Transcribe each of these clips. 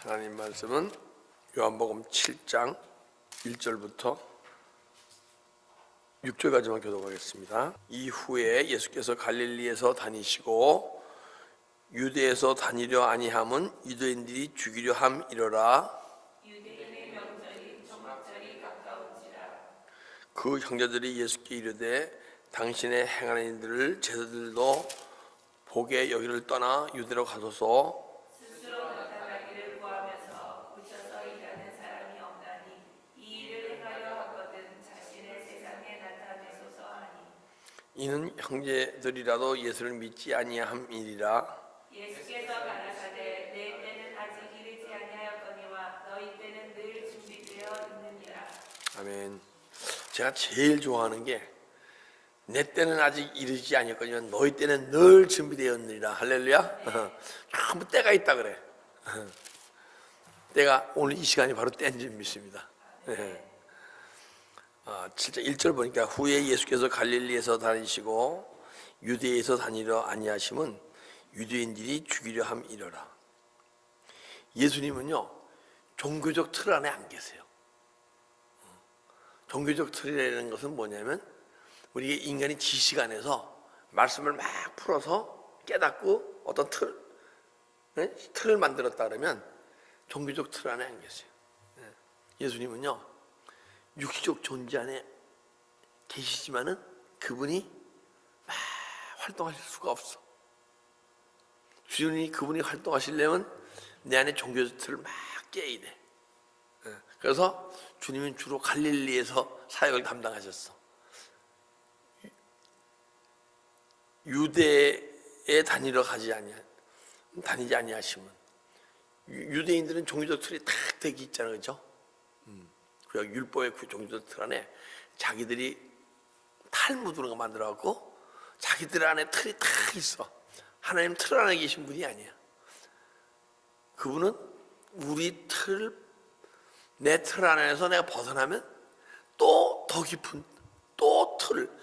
하나님 말씀은 요한복음 7장 1절부터 6절까지만 교독하겠습니다. 이후에 예수께서 갈릴리에서 다니시고 유대에서 다니려 아니함은 유대인들이 죽이려 함이러라. 유대인의 명절이 초막절이 가까운지라. 그 형제들이 예수께 이르되 당신의 행하는 일들을 제자들도 보게 여기를 떠나 유대로 가소서. 스스로 나타나기를 구하면서 붙여서 일하는 사람이 없나니 이 일을 행하려 하거든 자신의 세상에 나타내소서 하니. 이는 형제들이라도 예수를 믿지 아니함이리라. 예수께서 가라사대 내 때는 아직 이르지 아니하였거니와 너희 때는 늘 준비되어 있느니라. 아멘. 제가 제일 좋아하는 게 내 때는 아직 이르지 아니었거니와 너희 때는 늘 준비되었느니라. 할렐루야. 전부 때가 있다 그래. 때가 오늘 이 시간이 바로 때인 줄 믿습니다. 7절 1절 보니까 후에 예수께서 갈릴리에서 다니시고 유대에서 다니려 아니하심은 유대인들이 죽이려 함이러라. 예수님은요 종교적 틀 안에 안 계세요. 종교적 틀이라는 것은 뭐냐면 우리 인간이 지식 안에서 말씀을 막 풀어서 깨닫고 어떤 틀을 만들었다 그러면 종교적 틀 안에 안 계세요. 예수님은요 육시적 존재 안에 계시지만은 그분이 막 활동하실 수가 없어. 주님이 그분이 활동하시려면 내 안에 종교적 틀을 막 깨야 돼. 그래서 주님은 주로 갈릴리에서 사역을 담당하셨어. 유대에 다니지 아니하시면 유대인들은 종교적 틀이 딱 되게 있잖아요, 그렇죠? 그 율법의 그 종교적 틀 안에 자기들이 탈무드로 거 만들어갖고 자기들 안에 틀이 딱 있어. 하나님 틀 안에 계신 분이 아니야. 그분은 우리 내 틀 안에서 내가 벗어나면 또 더 깊은 또 틀을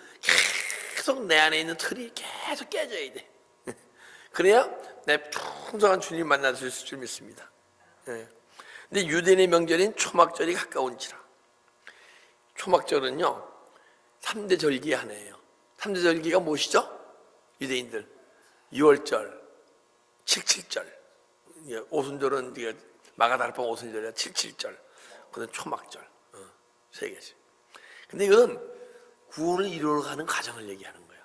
계속 내 안에 있는 틀이 계속 깨져야 돼. 그래야 내 풍성한 주님 만날 수 있을 줄 믿습니다. 근데 유대인의 명절인 초막절이 가까운지라. 초막절은요 3대 절기 하나예요. 3대 절기가 무엇이죠? 유대인들 6월절, 77절, 오순절은 마가다락방 오순절이야 77절, 그다음 초막절 세 개지. 근데 이건 구원을 이루어가는 과정을 얘기하는 거예요.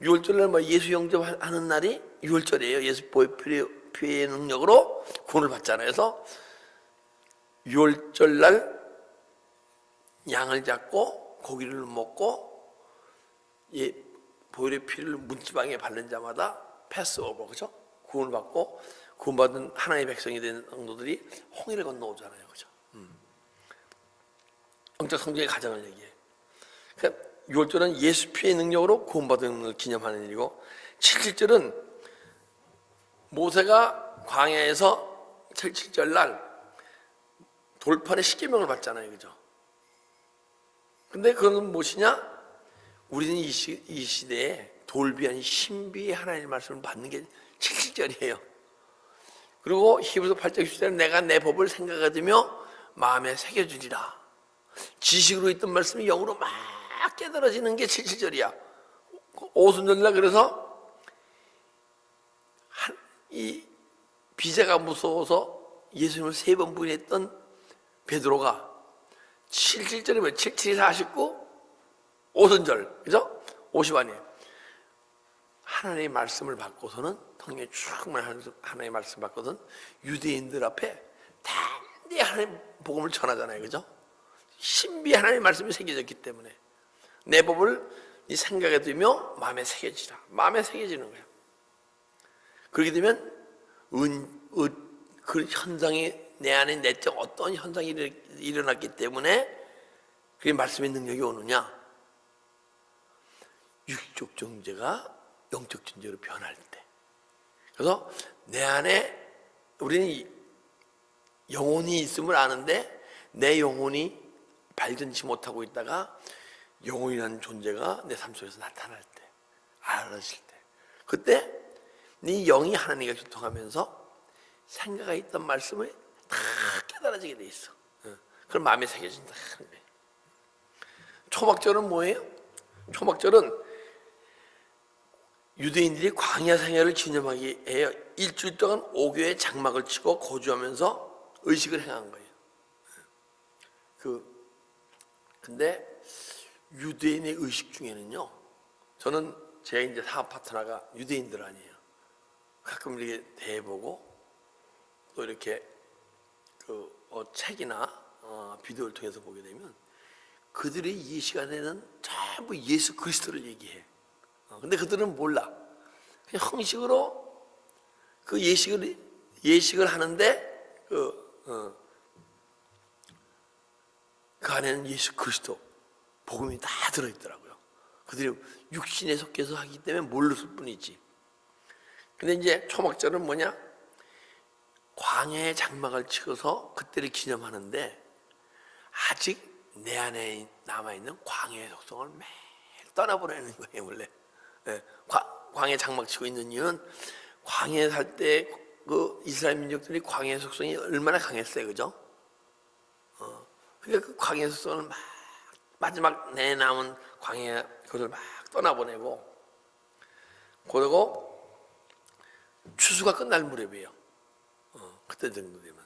6월절날 예수 영접하는 날이 6월절이에요. 예수 보혈의 능력으로 구원을 받잖아요. 그래서 6월절날 양을 잡고 고기를 먹고 보혈의 피를 문지방에 바른 자마다 패스오버, 그죠? 구원을 받고 구원받은 하나님의 백성이 된 성도들이 홍해를 건너오잖아요, 그죠? 영적 성장의 과정을 얘기해. 그러니까 6월절은 예수 피의 능력으로 구원받은 걸 기념하는 일이고, 77절은 모세가 광야에서 77절 날 돌판에 십계명을 받잖아요, 그죠? 근데 그건 무엇이냐? 우리는 이 시대에 돌비 아닌 신비의 하나님의 말씀을 받는 게 77절이에요. 그리고 히브리서 8장 10절에 내가 내 법을 생각하며 마음에 새겨주리라. 지식으로 있던 말씀이 영으로 막 깨달아지는 게 77절이야. 오순절날 그래서 이 비자가 무서워서 예수님을 3번 부인했던 베드로가 77절이면 77이 49 오순절, 그죠? 50 아니에요. 하나님의 말씀을 받고서는 통해 충분한 하나님의 말씀 받거든 유대인들 앞에 단디 하나님 복음을 전하잖아요, 그죠? 신비 하나님의 말씀이 새겨졌기 때문에 내 법을 이 생각에 두며 마음에 새겨지라. 마음에 새겨지는 거예요. 그렇게 되면 그 현상이 내 안에 내적 어떤 현상이 일어났기 때문에 그게 말씀의 능력이 오느냐? 육적 존재가 영적 존재로 변할 때. 그래서 내 안에 우리는 영혼이 있음을 아는데 내 영혼이 발견치 못하고 있다가 영혼이라는 존재가 내 삶 속에서 나타날 때, 알아질 때, 그때 네 영이 하나님과 교통하면서 생각에 있던 말씀을 다 깨달아지게 돼 있어. 그럼 마음에 새겨진다 하는 거예요. 초막절은 뭐예요? 초막절은 유대인들이 광야 생활을 기념하기 위해 일주일 동안 5교의 장막을 치고 거주하면서 의식을 행한 거예요. 근데 유대인의 의식 중에는요, 저는 제 이제 사업 파트너가 유대인들 아니에요. 가끔 이렇게 대해보고 또 이렇게 책이나 비디오를 통해서 보게 되면 그들의 이 시간에는 전부 예수 그리스도를 얘기해. 근데 그들은 몰라. 그냥 형식으로 그 예식을 하는데 그 안에는 예수 그리스도 복음이 다 들어있더라고요. 그들이 육신에 속해서 하기 때문에 모르을 뿐이지. 근데 이제 초막절은 뭐냐? 광야의 장막을 치고서 그때를 기념하는데 아직 내 안에 남아있는 광야의 속성을 매일 떠나보내는 거예요, 원래. 광야에 장막 치고 있는 이유는 광야에 살 때 그 이스라엘 민족들이 광야의 속성이 얼마나 강했어요, 그죠? 그러니까 그 광야의 속성을 막 마지막 내 남은 광야 그것을 막 떠나보내고, 그러고 추수가 끝날 무렵이에요. 그때 정도 되면.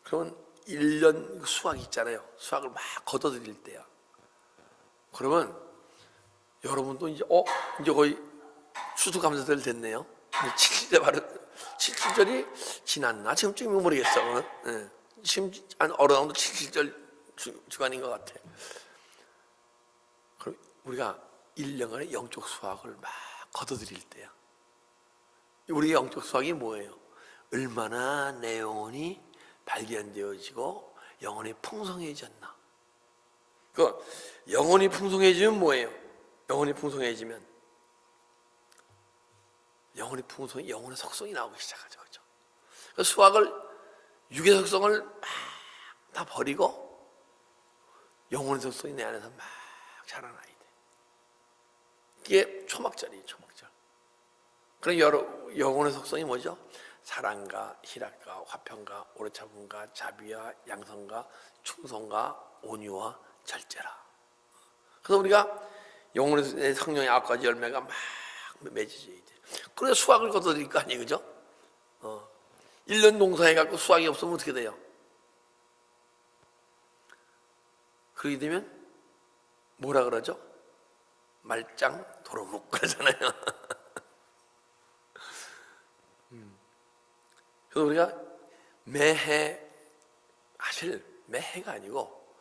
그러면 1년 수확 있잖아요. 수확을 막 걷어들일 때야. 그러면 여러분도 이제 거의 추수감사절 됐네요. 77절 바로 77절이 지났나? 지금쯤이면 모르겠어. 지금 어느 정도 77절 주간인 것 같아. 그럼 우리가 1년간의 영적 수확을 막 걷어들일 때야. 우리의 영적 수확이 뭐예요? 얼마나 내 영혼이 발견되어지고 영혼이 풍성해졌나? 그 영혼이 풍성해지면 뭐예요? 영혼이 풍성해지면 영혼의 속성이 나오기 시작하죠, 그렇죠? 그 수확을 육의 속성을 막 다 버리고 영혼의 속성이 내 안에서 막 자라나야 돼. 이게 초막절이에요, 초막절. 그럼 영혼의 속성이 뭐죠? 사랑과 희락과 화평과 오래 참음과 자비와 양성과 충성과 온유와 절제라. 그래서 우리가 영혼의 성령의 9가지 열매가 막 맺어져야 돼. 그래서 수확을 거둬들일 거 아니에요, 그죠? 1년 농사해갖고 수확이 없으면 어떻게 돼요? 그러게 되면 뭐라 그러죠? 말짱 도루묵 그러잖아요. 그래서 우리가 매해, 사실 매해가 아니고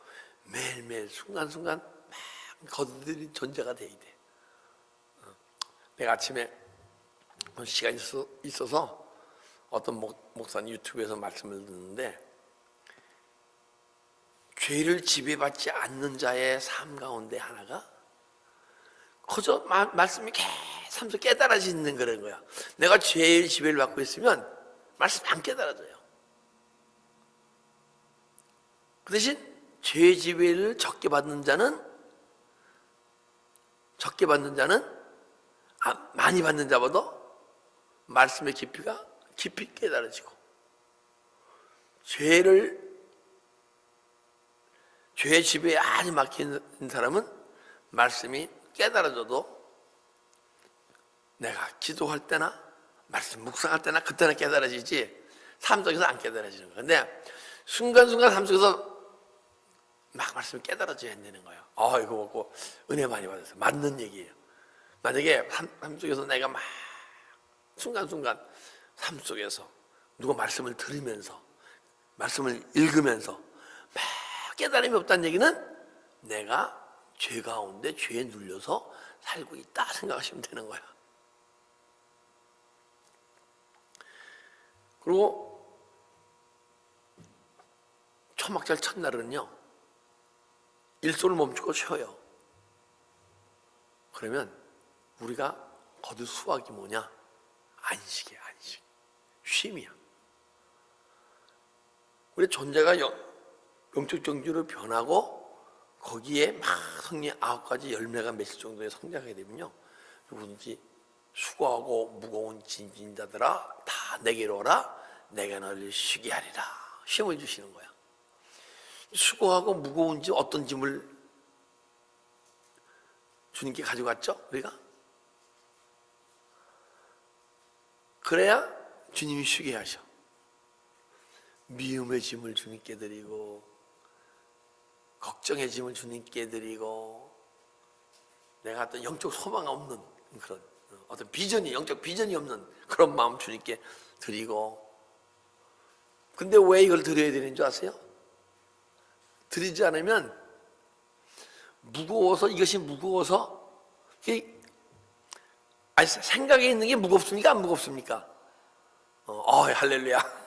매일매일 순간순간 막 거둬들인 존재가 돼야 돼. 내가 아침에 시간이 있어서 어떤 목사님 유튜브에서 말씀을 듣는데, 죄를 지배받지 않는 자의 삶 가운데 하나가 그저 말씀이 계속 깨달아지는 그런 거야. 내가 죄의 지배를 받고 있으면 말씀이 안 깨달아져요. 그 대신 죄의 지배를 적게 받는 자는 많이 받는 자보다 말씀의 깊이가 깊이 깨달아지고, 죄의 지배에 아주 막힌 사람은 말씀이 깨달아져도 내가 기도할 때나 말씀 묵상할 때나 그때나 깨달아지지 삶 속에서 안 깨달아지는 거예요. 근데 순간순간 삶 속에서 막 말씀이 깨달아져야 되는 거예요. 이거 먹고 은혜 많이 받았어요. 맞는 얘기예요. 만약에 삶 속에서 내가 막 순간순간 삶 속에서 누가 말씀을 들으면서 말씀을 읽으면서 막 깨달음이 없다는 얘기는 내가 죄 가운데 죄에 눌려서 살고 있다 생각하시면 되는 거야. 그리고 초막절 첫날은요, 일소를 멈추고 쉬어요. 그러면 우리가 거둘 수확이 뭐냐? 안식이야, 안식. 쉼이야. 우리 존재가 영적 정주로 변하고 거기에 막 성령의 9가지 열매가 맺힐 정도의 성장하게 되면요, 누구든지 수고하고 무거운 짐진 자들아 다 내게로 오라. 내가 너를 쉬게 하리라. 쉼을 주시는 거야. 수고하고 무거운 짐, 어떤 짐을 주님께 가져갔죠? 우리가? 그래야 주님이 쉬게 하셔. 미움의 짐을 주님께 드리고, 걱정의 짐을 주님께 드리고, 내가 어떤 영적 소망 없는 그런 어떤 비전이, 영적 비전이 없는 그런 마음 주님께 드리고. 근데 왜 이걸 드려야 되는 줄 아세요? 드리지 않으면 무거워서, 이것이 무거워서, 아니, 생각에 있는 게 무겁습니까? 안 무겁습니까? 할렐루야.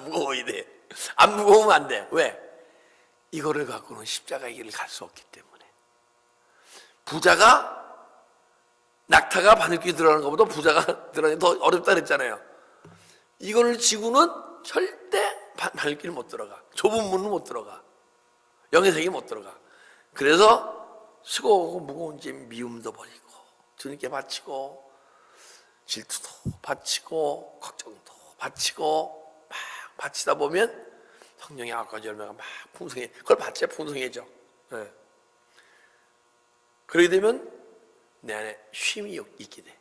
무거워야 돼. 안 무거우면 안 돼. 왜? 이거를 갖고는 십자가의 길을 갈 수 없기 때문에. 부자가, 낙타가 바늘귀 들어가는 것보다 부자가 들어가는 게 더 어렵다 그랬잖아요. 이거를 지고는 절대 바늘귀를 못 들어가. 좁은 문은 못 들어가. 영의 세계 못 들어가. 그래서 수고하고 무거운 짐, 미움도 버리고, 주님께 바치고, 질투도 바치고, 걱정도 바치고, 막 바치다 보면 성령의 아홉 가지 열매가 막 풍성해. 그걸 바쳐야 풍성해져. 네. 그렇게 되면 내 안에 쉼이 있게 돼.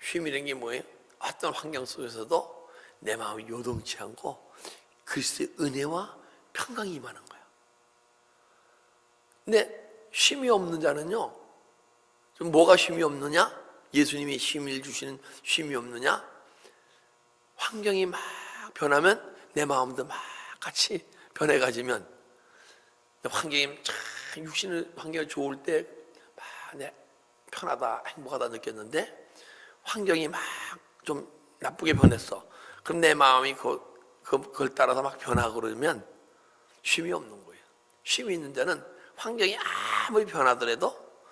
쉼이라는 게 뭐예요? 어떤 환경 속에서도 내 마음이 요동치 않고 그리스도의 은혜와 평강이 임하는 거야. 근데 쉼이 없는 자는요, 좀 뭐가 쉼이 없느냐? 예수님이 쉼을 주시는 쉼이 없느냐? 환경이 막 변하면 내 마음도 막 같이 변해가지면, 환경이 참 육신의 환경이 좋을 때 막 편하다, 행복하다 느꼈는데 환경이 막 좀 나쁘게 변했어. 그럼 내 마음이 그걸 따라서 막 변하고 그러면 쉼이 없는 거예요. 쉼이 있는 자는 환경이 아무리 변하더라도,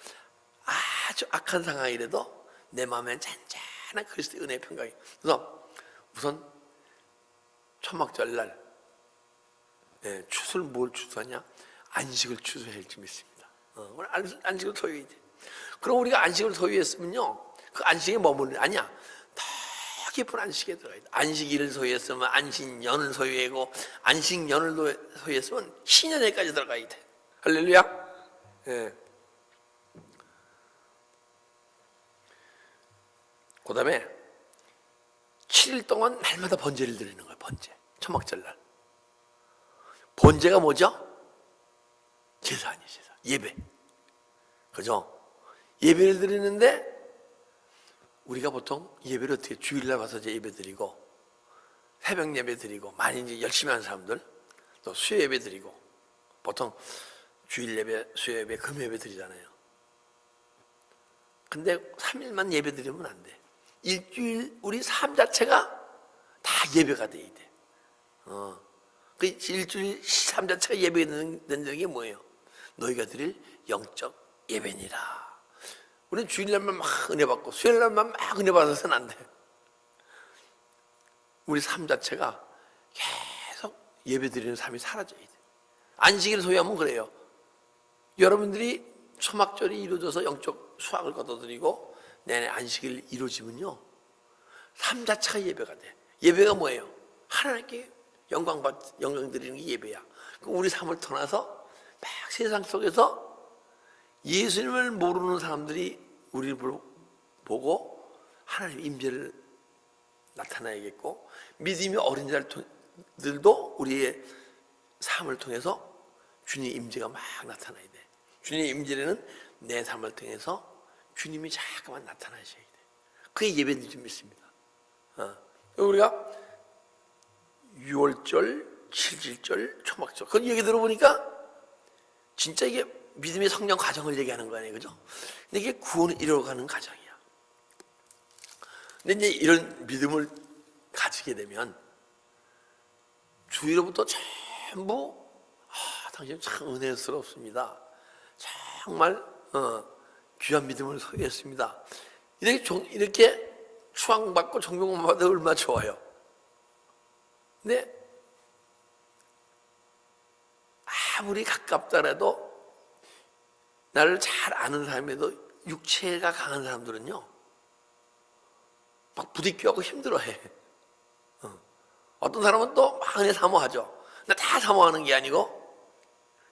아주 악한 상황이라도 내 마음에 잔잔한 그리스도의 은혜의 평강이. 그래서 우선 초막절날 추수를 뭘 추수하냐? 안식을 추수해야 할지 믿습니다. 오늘 안식을 소유해야 돼. 그럼 우리가 안식을 소유했으면요, 그 안식에 머무르는 아니야. 더 깊은 안식에 들어가야 돼. 안식일을 소유했으면 안식년을 소유하고, 안식년을 소유했으면 신년회까지 들어가야 돼. 할렐루야. 예. 그 다음에 7일 동안 날마다 번제를 드리는 거예요. 번제. 초막절날. 번제가 뭐죠? 제사 아니에요. 제사. 예배. 그죠? 예배를 드리는데, 우리가 보통 예배를 어떻게 주일날 와서 예배 드리고, 새벽 예배 드리고, 많이 이제 열심히 하는 사람들, 또 수요 예배 드리고, 보통 주일 예배, 수요 예배, 금 예배 드리잖아요. 근데 3일만 예배 드리면 안 돼. 일주일 우리 삶 자체가 다 예배가 돼야 돼. 그 일주일 삶 자체가 예배가 된다는 게 뭐예요? 너희가 드릴 영적 예배니라. 우리는 주일날만 막 은혜 받고 수요일날만 막 은혜 받아서는 안 돼. 우리 삶 자체가 계속 예배 드리는 삶이 사라져야 돼. 안식일 소유하면 그래요. 여러분들이 초막절이 이루어져서 영적 수확을 거둬들이고 내내 안식일 이루어지면요, 삶 자체가 예배가 돼. 예배가 뭐예요? 하나님께 영광 드리는 게 예배야. 우리 삶을 떠나서 막 세상 속에서 예수님을 모르는 사람들이 우리를 보고 하나님 임재를 나타나야겠고, 믿음이 어린 자들도 우리의 삶을 통해서 주님의 임재가 막 나타나야 돼. 주님의 임재는 내 삶을 통해서 주님이 자꾸만 나타나셔야 돼. 그게 예배인 줄 믿습니다. 우리가 6월절, 7일절, 초막절, 그 얘기 들어보니까 진짜 이게 믿음의 성장 과정을 얘기하는 거 아니에요, 그죠? 근데 이게 구원을 이루어가는 과정이야. 근데 이제 이런 믿음을 가지게 되면 주위로부터 전부 당신 참 은혜스럽습니다. 정말 귀한 믿음을 소유했습니다. 이렇게 추앙받고 존경만 받아도 얼마나 좋아요. 근데 아무리 가깝더라도, 나를 잘 아는 사람에도 육체가 강한 사람들은요, 막 부딪혀하고 힘들어해. 어떤 사람은 또 막 은혜 사모하죠. 근데 다 사모하는 게 아니고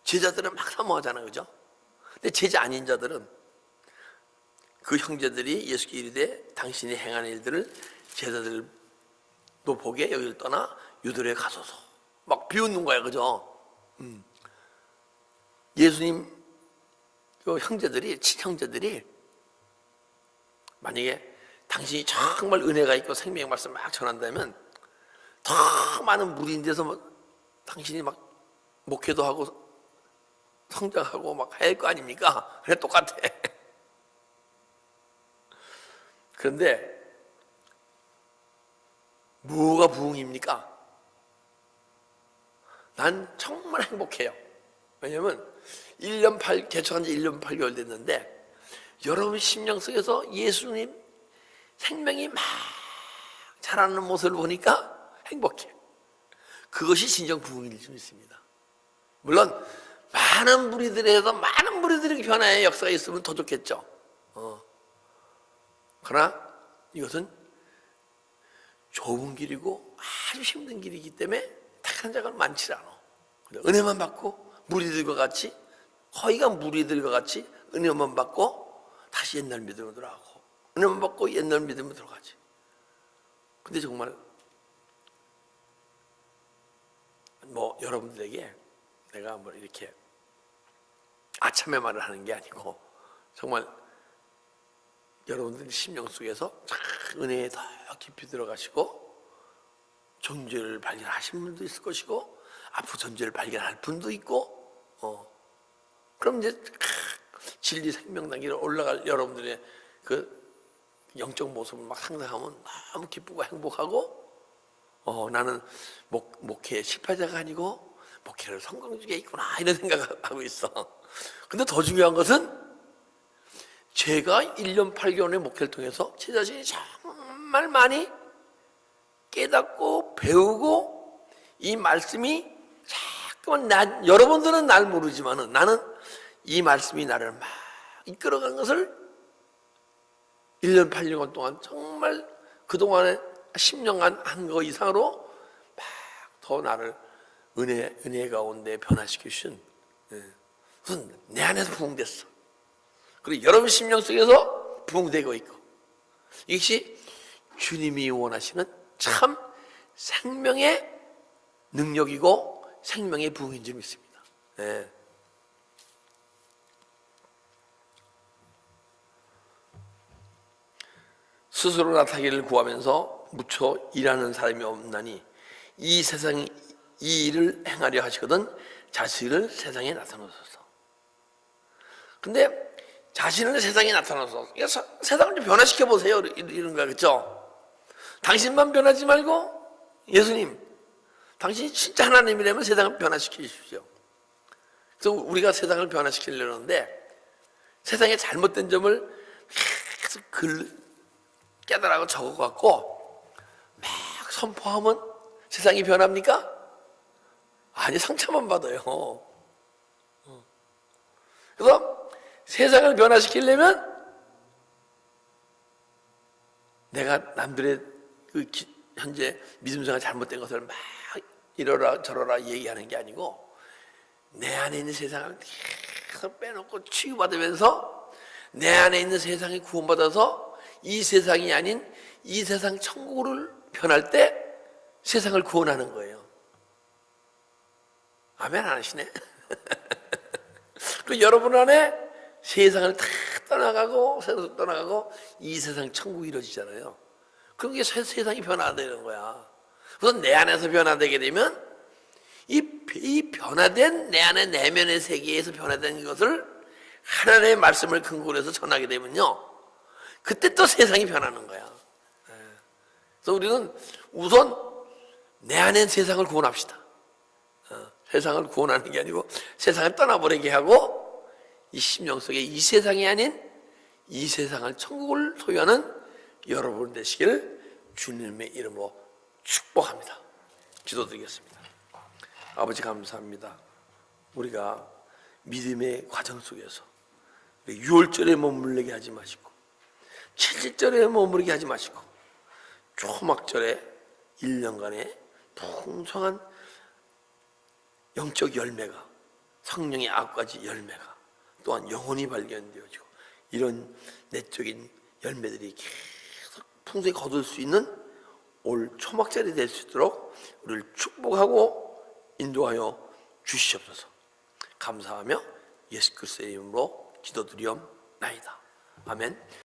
제자들은 막 사모하잖아요, 그죠? 근데 제자 아닌 자들은 그 형제들이 예수께 이르되 당신이 행하는 일들을 제자들도 보게 여기를 떠나 유대로에 가소서. 막 비웃는 거야, 그죠? 예수님 그 형제들이, 친형제들이 만약에 당신이 정말 은혜가 있고 생명의 말씀 막 전한다면 더 많은 무리인데서 뭐 당신이 막 목회도 하고 성장하고 막 할 거 아닙니까? 그래 똑같아. 그런데 뭐가 부흥입니까? 난 정말 행복해요. 왜냐면 1년 8, 개척한 지 1년 8개월 됐는데 여러분 심령 속에서 예수님 생명이 막 자라는 모습을 보니까 행복해요. 그것이 진정 부흥일 수 있습니다. 물론 많은 무리들에서 많은 무리들의 변화의 역사가 있으면 더 좋겠죠. 그러나 이것은 좁은 길이고 아주 힘든 길이기 때문에 택한 자가 많지 않아. 은혜만 받고 무리들과 같이, 허위가 무리들과 같이 은혜만 받고 다시 옛날 믿음으로 돌아가고, 은혜만 받고 옛날 믿음으로 들어가지. 근데 정말 뭐 여러분들에게 내가 뭐 이렇게 아참의 말을 하는 게 아니고 정말 여러분들 심령 속에서 은혜에 더 깊이 들어가시고 존재를 발견하신 분도 있을 것이고 앞으로 존재를 발견할 분도 있고 그럼 이제 진리 생명단계로 올라갈 여러분들의 그 영적 모습을 막 상상하면 너무 기쁘고 행복하고 나는 목회의 실패자가 아니고 목회를 성공 중에 있구나 이런 생각을 하고 있어. 근데 더 중요한 것은 제가 1년 8개월의 목회를 통해서 제 자신이 정말 많이 깨닫고 배우고 이 말씀이 자꾸만 여러분들은 날 모르지만은 나는 이 말씀이 나를 막 이끌어가는 것을 1년 8개월 동안 정말 그동안에 10년간 한 거 이상으로 막 더 나를 은혜 가운데 변화시켜 주신 그것은 내 안에서 부흥됐어. 그리고 여러분 심령 속에서 부흥되고 있고 이것이 주님이 원하시는 참 생명의 능력이고 생명의 부흥인 줄 믿습니다. 네. 스스로 나타나기를 구하면서 무쳐 일하는 사람이 없나니 이 세상 이 일을 행하려 하시거든 자신을 세상에 나타내소서. 근데 자신을 세상에 나타내소서. 세상을 좀 변화시켜 보세요. 이런 거 그렇죠? 당신만 변하지 말고 예수님, 당신이 진짜 하나님이라면 세상을 변화시키십시오. 그래서 우리가 세상을 변화시키려고 하는데 세상의 잘못된 점을 계속 깨달아고 적어갖고 막 선포하면 세상이 변합니까? 아니, 상처만 받아요. 그래서 세상을 변화시키려면 내가 남들의 그 현재 믿음생활 잘못된 것을 막 이러라 저러라 얘기하는 게 아니고 내 안에 있는 세상을 계속 빼놓고 치유받으면서 내 안에 있는 세상에 구원받아서 이 세상이 아닌 이 세상 천국을 변할 때 세상을 구원하는 거예요. 아멘 안 하시네? 그 여러분 안에 세상을 다 떠나가고 세상을 떠나가고 이 세상 천국이 이루어지잖아요. 그런 게 세상이 변화되는 거야. 그래서 내 안에서 변화되게 되면 이 변화된 내 안의 내면의 세계에서 변화된 것을 하나님의 말씀을 근거로 해서 전하게 되면요 그때 또 세상이 변하는 거야. 그래서 우리는 우선 내 안에 세상을 구원합시다. 세상을 구원하는 게 아니고 세상을 떠나버리게 하고 이 심령 속에 이 세상이 아닌 이 세상을 천국을 소유하는 여러분 되시기를 주님의 이름으로 축복합니다. 기도드리겠습니다. 아버지 감사합니다. 우리가 믿음의 과정 속에서 6월절에 머물게 하지 마시고 7절에 머무르게 하지 마시고 초막절에 1년간의 풍성한 영적 열매가, 성령의 9가지 열매가 또한 영혼이 발견되어지고 이런 내적인 열매들이 계속 풍성히 거둘 수 있는 올 초막절이 될 수 있도록 우리를 축복하고 인도하여 주시옵소서. 감사하며 예수 그리스도의 이름으로 기도드리옵나이다. 아멘.